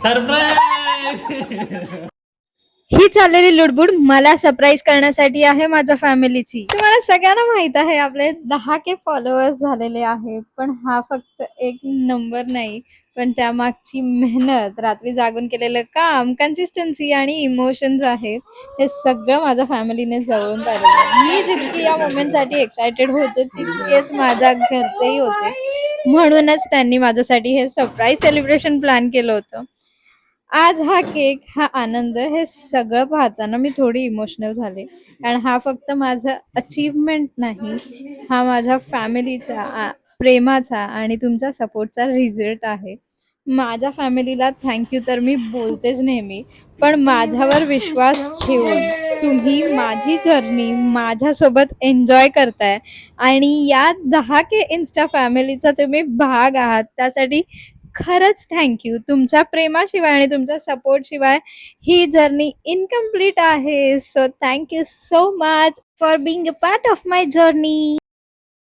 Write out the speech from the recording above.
Surprise. ही चाललेली लुडबुड मला surprise करण्यासाठी आहे माझ्या फॅमिलीची. तुम्हाला सगळ्यांना माहित आहे आपले 10K फॉलोअर्स झालेले आहे, पण हा फक्त एक नंबर नाही, पण त्यामागची मेहनत, रात्री जागून केलेलं काम, कन्सिस्टन्सी आणि इमोशन्स आहेत, हे सगळं माझ्या फॅमिलीने जवळून पाहिलेलं आहे. मी जितकी या मोमेंटसाठी एक्सायटेड होते तितकेच माझ्या घरचेही होते, म्हणूनच त्यांनी माझ्यासाठी हे सरप्राईज सेलिब्रेशन प्लॅन केलं होतं. आज हा केक, हा आनंद, हे सगळं पाहताना मी थोडी इमोशनल झाले. कारण हा फक्त माझा अचीव्हमेंट नाही, हा माझ्या फॅमिलीचा प्रेमाचा आणि तुमच्या सपोर्टचा रिझल्ट आहे. माझ्या फॅमिलीला थँक्यू तर मी बोलतेच नेहमी, पण माझ्यावर विश्वास ठेवून तुम्ही माझी जर्नी माझ्यासोबत एन्जॉय करताय आणि या 10K इन्स्टा फॅमिलीचा तुम्ही भाग आहात, त्यासाठी खरंच थँक्यू. तुमच्या प्रेमाशिवाय आणि तुमच्या सपोर्टशिवाय ही जर्नी इनकम्प्लीट आहे. So thank you so much for being a part of my journey.